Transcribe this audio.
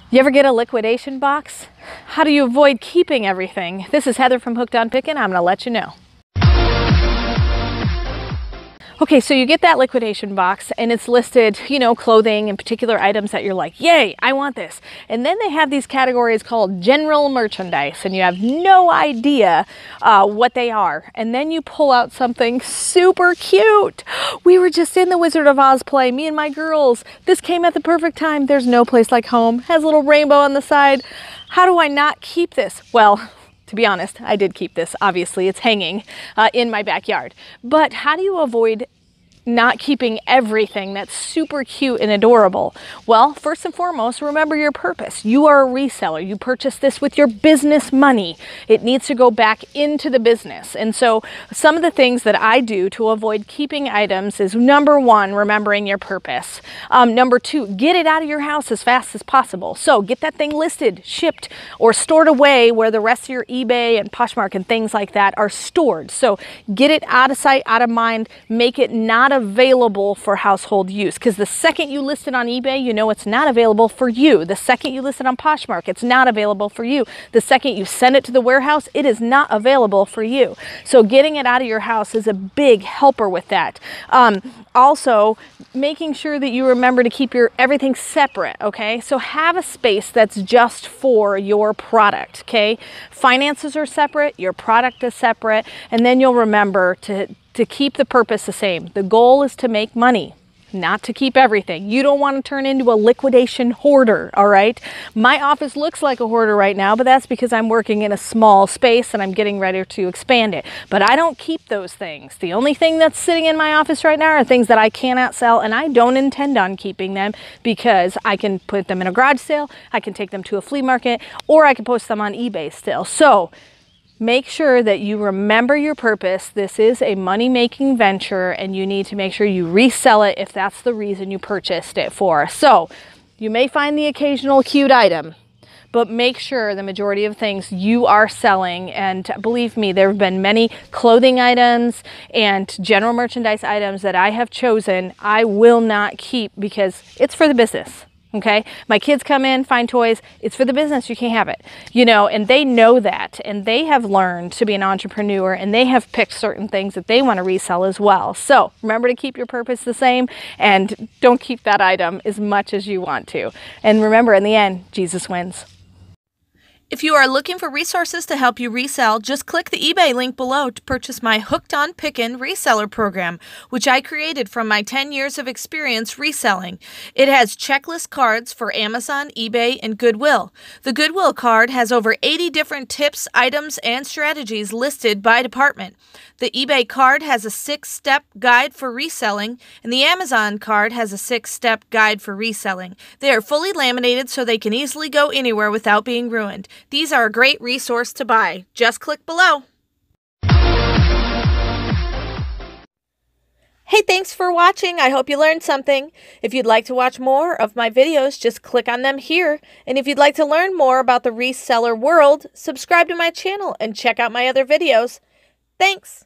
You ever get a liquidation box? How do you avoid keeping everything? This is Heather from Hooked on Pickin. I'm going to let you know. Okay, so you get that liquidation box and it's listed, clothing and particular items that you're like, yay, I want this. And then they have these categories called general merchandise and you have no idea what they are. And then you pull out something super cute. We were just in the Wizard of Oz play, me and my girls. This came at the perfect time. There's no place like home. Has a little rainbow on the side. How do I not keep this? Well, to be honest, I did keep this. Obviously, it's hanging in my backyard. But how do you avoid not keeping everything that's super cute and adorable? Well, first and foremost, remember your purpose. You are a reseller. You purchased this with your business money. It needs to go back into the business. And so some of the things that I do to avoid keeping items is number one, remembering your purpose. Number two, get it out of your house as fast as possible. So get that thing listed, shipped, or stored away where the rest of your eBay and Poshmark and things like that are stored. So get it out of sight, out of mind, make it not available for household use, because the second you list it on eBay, it's not available for you. The second you list it on Poshmark, it's not available for you. The second you send it to the warehouse, it is not available for you. So getting it out of your house is a big helper with that. Also, making sure that you remember to keep everything separate, okay? So have a space that's just for your product, okay? Finances are separate, your product is separate, and then you'll remember to keep the purpose the same. The goal is to make money, not to keep everything. You don't want to turn into a liquidation hoarder, all right? My office looks like a hoarder right now, but that's because I'm working in a small space and I'm getting ready to expand it. But I don't keep those things. The only thing that's sitting in my office right now are things that I cannot sell, and I don't intend on keeping them because I can put them in a garage sale, I can take them to a flea market, or I can post them on eBay still. So make sure that you remember your purpose. This is a money-making venture and you need to make sure you resell it if that's the reason you purchased it for. So you may find the occasional cute item, but make sure the majority of things you are selling, and believe me, there have been many clothing items and general merchandise items that I have chosen I will not keep because it's for the business. Okay, my kids come in, find toys, it's for the business, you can't have it, and they know that, and they have learned to be an entrepreneur, and they have picked certain things that they want to resell as well. So remember to keep your purpose the same, and don't keep that item as much as you want to. And remember, in the end, Jesus wins. If you are looking for resources to help you resell, just click the eBay link below to purchase my Hooked on Pickin Reseller program, which I created from my 10 years of experience reselling. It has checklist cards for Amazon, eBay, and Goodwill. The Goodwill card has over 80 different tips, items, and strategies listed by department. The eBay card has a 6-step guide for reselling, and the Amazon card has a 6-step guide for reselling. They are fully laminated so they can easily go anywhere without being ruined. These are a great resource to buy. Just click below. Hey, thanks for watching. I hope you learned something. If you'd like to watch more of my videos, just click on them here. And if you'd like to learn more about the reseller world, subscribe to my channel and check out my other videos. Thanks.